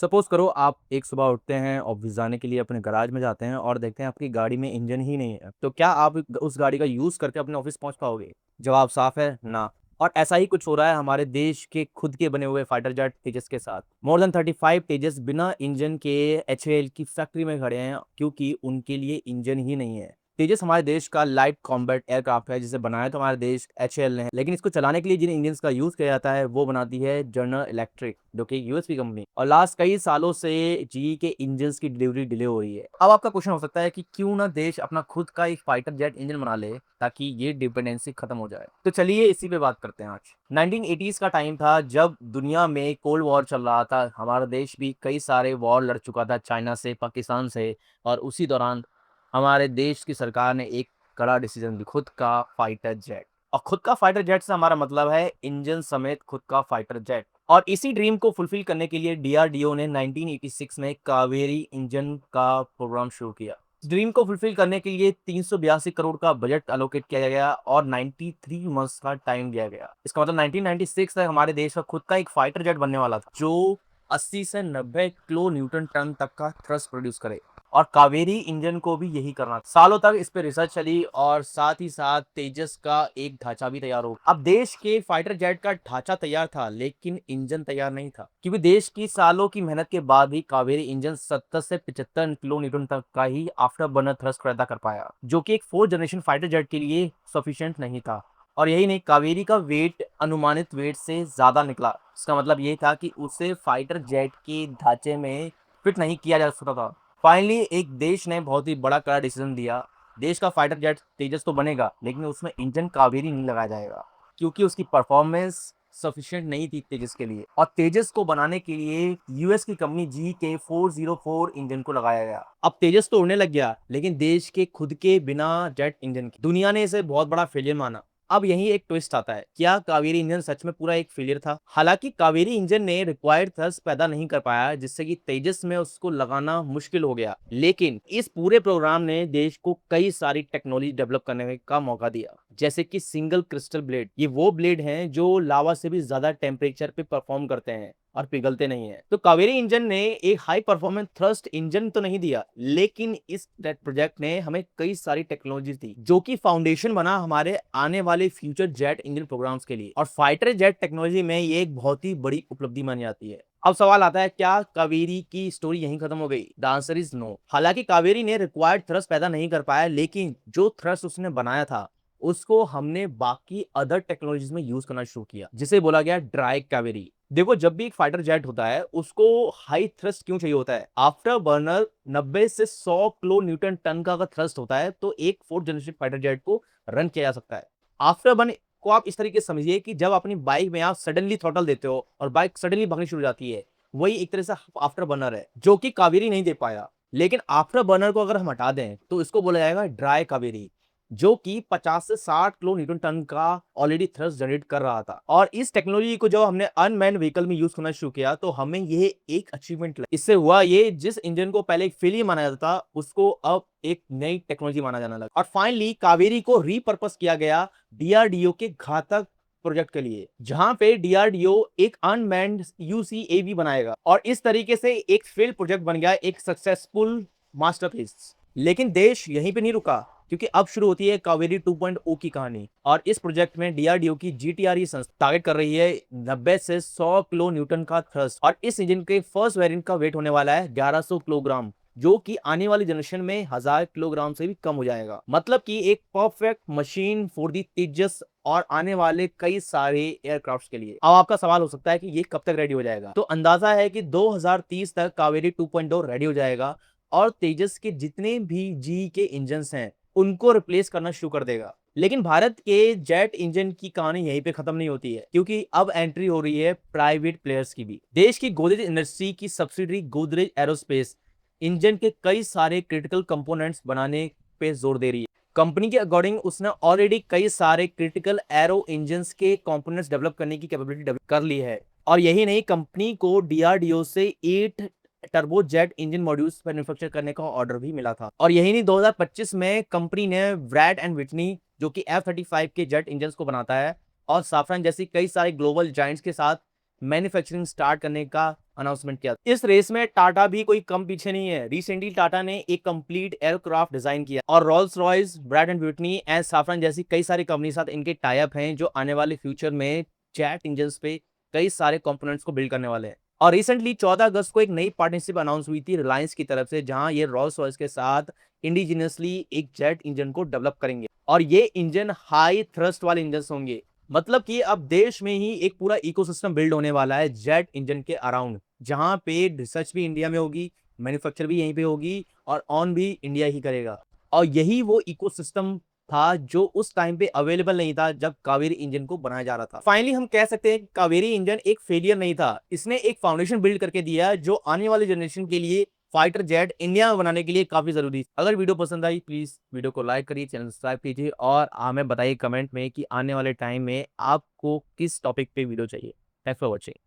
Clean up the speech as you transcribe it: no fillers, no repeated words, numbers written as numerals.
Suppose करो आप एक सुबह उठते हैं ऑफिस जाने के लिए अपने गैराज में जाते हैं और देखते हैं आपकी गाड़ी में इंजन ही नहीं है, तो क्या आप उस गाड़ी का यूज करके अपने ऑफिस पहुंच पाओगे? जवाब साफ है, ना। और ऐसा ही कुछ हो रहा है हमारे देश के खुद के बने हुए फाइटर जेट तेजस के साथ। मोर देन 35 तेजस बिना इंजन के HAL की फैक्ट्री में खड़े हैं क्योंकि उनके लिए इंजन ही नहीं है। तेजस हमारे देश का लाइट कॉम्बैट एयरक्राफ्ट है जिसे बनाया तो हमारे देश HAL ने है, लेकिन इसको चलाने के लिए जिन इंजन का यूज किया जाता है वो बनाती है जनरल इलेक्ट्रिक, जो कि यूएस की कंपनी। और लास्ट कई सालों से GE के इंजन की डिलीवरी डिले हो रही है। अब आपका क्वेश्चन हो सकता है कि क्यों ना देश अपना खुद का एक फाइटर जेट इंजन बना ले ताकि ये डिपेंडेंसी खत्म हो जाए। तो चलिए इसी पे बात करते हैं आज। 1980s का टाइम था जब दुनिया में कोल्ड वॉर चल रहा था। हमारा देश भी कई सारे वॉर लड़ चुका था, चाइना से, पाकिस्तान से। और उसी दौरान हमारे देश की सरकार ने एक कड़ा डिसीजन ली, खुद का फाइटर जेट। और खुद का फाइटर जेट से हमारा मतलब है इंजन समेत खुद का फाइटर जेट। और इसी ड्रीम को फुलफिल करने के लिए DRDO ने 1986 में कावेरी इंजन का प्रोग्राम शुरू किया। ड्रीम को फुलफिल करने के लिए 382 करोड़ का बजट एलोकेट किया गया और 93 मंथ्स का टाइम दिया गया। इसका मतलब 1996 तक हमारे देश का खुद का एक फाइटर जेट बनने वाला था जो 80 से 90 किलो न्यूटन टन तक का थ्रस्ट प्रोड्यूस करे। और कावेरी इंजन को भी यही करना था। सालों तक इस पे रिसर्च चली और साथ ही साथ तेजस का एक ढांचा भी तैयार हो। अब देश के फाइटर जेट का ढांचा तैयार था लेकिन इंजन तैयार नहीं था, क्योंकि देश की सालों की मेहनत के बाद भी कावेरी इंजन 70 से 75 किलो न्यूटन तक का ही आफ्टर बर्नर थ्रस्ट पैदा कर पाया, जो कि एक 4th जनरेशन फाइटर जेट के लिए सफिशिएंट नहीं था। और यही नहीं, कावेरी का वेट अनुमानित वेट से ज्यादा निकला। इसका मतलब ये था कि उसे फाइटर जेट के ढांचे में फिट नहीं किया जा सकता था। फाइनली एक देश ने बहुत ही बड़ा कड़ा डिसीजन दिया। देश का फाइटर जेट तेजस तो बनेगा लेकिन उसमें इंजन कावेरी नहीं लगाया जाएगा, क्योंकि उसकी परफॉर्मेंस सफिशिएंट नहीं थी तेजस के लिए। और तेजस को बनाने के लिए यूएस की कंपनी GE के 404 इंजन को लगाया गया। अब तेजस तो उड़ने लग गया लेकिन देश के खुद के बिना जेट इंजन के। दुनिया ने इसे बहुत बड़ा फेलियर माना। अब यही एक ट्विस्ट आता है, क्या कावेरी इंजन सच में पूरा एक फेलियर था? हालांकि कावेरी इंजन ने रिक्वायर्ड थ्रस्ट पैदा नहीं कर पाया जिससे कि तेजस में उसको लगाना मुश्किल हो गया, लेकिन इस पूरे प्रोग्राम ने देश को कई सारी टेक्नोलॉजी डेवलप करने का मौका दिया, जैसे कि सिंगल क्रिस्टल ब्लेड। ये वो ब्लेड हैं जो लावा से भी ज्यादा टेम्परेचर पे परफॉर्म करते हैं और पिघलते नहीं है। तो कावेरी इंजन ने एक हाई परफॉर्मेंस थ्रस्ट इंजन तो नहीं दिया, लेकिन इस प्रोजेक्ट ने हमें कई सारी टेक्नोलॉजी दी जो कि फाउंडेशन बना हमारे आने वाले फ्यूचर जेट इंजन प्रोग्राम्स के लिए। और फाइटर जेट टेक्नोलॉजी में ये एक बहुत ही बड़ी उपलब्धि मानी जाती है। अब सवाल आता है, क्या कावेरी की स्टोरी यहीं खत्म हो गई? The answer is no. हालांकि कावेरी ने रिक्वायर्ड थ्रस्ट पैदा नहीं कर पाया, लेकिन जो थ्रस्ट उसने बनाया था उसको हमने बाकी अदर टेक्नोलॉजीज में यूज करना शुरू किया, जिसे बोला गया ड्राई कावेरी। देखो, जब भी एक फाइटर जेट होता है उसको हाई थ्रस्ट क्यों चाहिए होता है? आफ्टर बर्नर 90 से 100 किलो न्यूटन टन का अगर थ्रस्ट होता है तो एक 4th जनरेशन फाइटर जेट को रन किया जा सकता है। आफ्टर बर्न को आप इस तरीके से समझिए कि जब अपनी बाइक में आप सडनली थ्रॉटल देते हो और बाइक सडनली भागनी शुरू हो जाती है, वही एक तरह से आफ्टर बर्नर है जो कि कावेरी नहीं दे पाया। लेकिन आफ्टर बर्नर को अगर हम हटा दें तो इसको बोला जाएगा ड्राई कावेरी, जो कि 50 से 60 किलो न्यूटन टन का ऑलरेडी थ्रस्ट जनरेट कर रहा था। और इस टेक्नोलॉजी को जब हमने अनमैन्ड व्हीकल में यूज करना शुरू किया तो हमें ये एक अचीवमेंट लगा। इससे हुआ ये, जिस इंजन को पहले एक फेलियर माना जाता था उसको अब एक नई टेक्नोलॉजी माना जाने लगा। और फाइनली कावेरी को रीपर्पस किया गया DRDO के घातक प्रोजेक्ट के लिए, जहां पे DRDO एक अनमैन्ड UCAV बनाएगा। और इस तरीके से एक फेल प्रोजेक्ट बन गया एक सक्सेसफुल मास्टरपीस। लेकिन देश यहीं पे नहीं रुका, क्योंकि अब शुरू होती है कावेरी 2.0 की कहानी। और इस प्रोजेक्ट में DRDO की GTRE संस्था टारगेट कर रही है 90 से 100 किलो न्यूटन का थ्रस्ट। और इस इंजन के फर्स्ट वेरिएंट का वेट होने वाला है 1100 किलोग्राम, जो कि आने वाली जनरेशन में 1000 किलोग्राम से भी कम हो जाएगा। मतलब कि एक परफेक्ट मशीन फॉर दी तेजस और आने वाले कई सारे एयरक्राफ्ट के लिए। अब आपका सवाल हो सकता है कि ये कब तक रेडी हो जाएगा? तो अंदाजा है कि 2030 तक कावेरी 2.0 रेडी हो जाएगा और तेजस के जितने भी GE के इंजन हैं उनको रिप्लेस करना शुरू कर देगा। लेकिन भारत के जेट इंजन की कहानी यहीं पे खत्म नहीं होती है, क्योंकि अब एंट्री हो रही है प्राइवेट प्लेयर्स की भी। देश की गोदरेज इंडस्ट्री की सब्सिडरी गोदरेज एरोस्पेस इंजन के कई सारे क्रिटिकल कंपोनेंट्स बनाने पे जोर दे रही है। कंपनी के अकॉर्डिंग उसने ऑलरेडी कई सारे क्रिटिकल एरो इंजन्स के कंपोनेंट्स डेवलप करने की कैपेबिलिटी डेवलप कर ली है। और यही नहीं, कंपनी को DRDO से 8 turbo jet engine modules manufacture करने का ऑर्डर भी मिला था। और यही नहीं, 2025 में कंपनी ने व्रैट एंड विटनी, जो कि F-35 के जेट इंजन को बनाता है, और साफरन जैसी कई सारे ग्लोबल जायंट्स के साथ मैन्युफैक्चरिंग स्टार्ट करने का अनाउंसमेंट किया। इस रेस में टाटा भी कोई कम पीछे नहीं है। रिसेंटली टाटा ने एक कंप्लीट एयरक्राफ्ट डिजाइन किया और Rolls Royce, Pratt and Whitney and Safran जैसी कई सारी कंपनी साथ इनके टाई अप हैं, जो आने वाले फ्यूचर में जेट इंजन पे कई सारे कंपोनेंट्स को बिल्ड करने वाले हैं। और रिसेंटली 14 अगस्त को एक नई पार्टनरशिप अनाउंस हुई थी रिलायंस की तरफ से, जहां ये रोल्स रॉयस के साथ इंडिजिनियसली एक जेट इंजन को डेवलप करेंगे और ये इंजन हाई थ्रस्ट वाले इंजन होंगे। मतलब कि अब देश में ही एक पूरा इकोसिस्टम बिल्ड होने वाला है जेट इंजन के अराउंड, जहां पे रिसर्च भी इंडिया में होगी, मैन्युफैक्चर भी यहीं पे होगी और ऑन भी इंडिया ही करेगा। और यही वो इकोसिस्टम था जो उस टाइम पे अवेलेबल नहीं था जब कावेरी इंजन को बनाया जा रहा था। फाइनली हम कह सकते हैं कि कावेरी इंजन एक फेलियर नहीं था, इसने एक फाउंडेशन बिल्ड करके दिया जो आने वाले जनरेशन के लिए फाइटर जेट इंडिया में बनाने के लिए काफी जरूरी है। अगर वीडियो पसंद आई प्लीज वीडियो को लाइक करिए, चैनल सब्सक्राइब कीजिए और हमें बताइए कमेंट में कि आने वाले टाइम में आपको किस टॉपिक पे वीडियो चाहिए। Thanks for watching.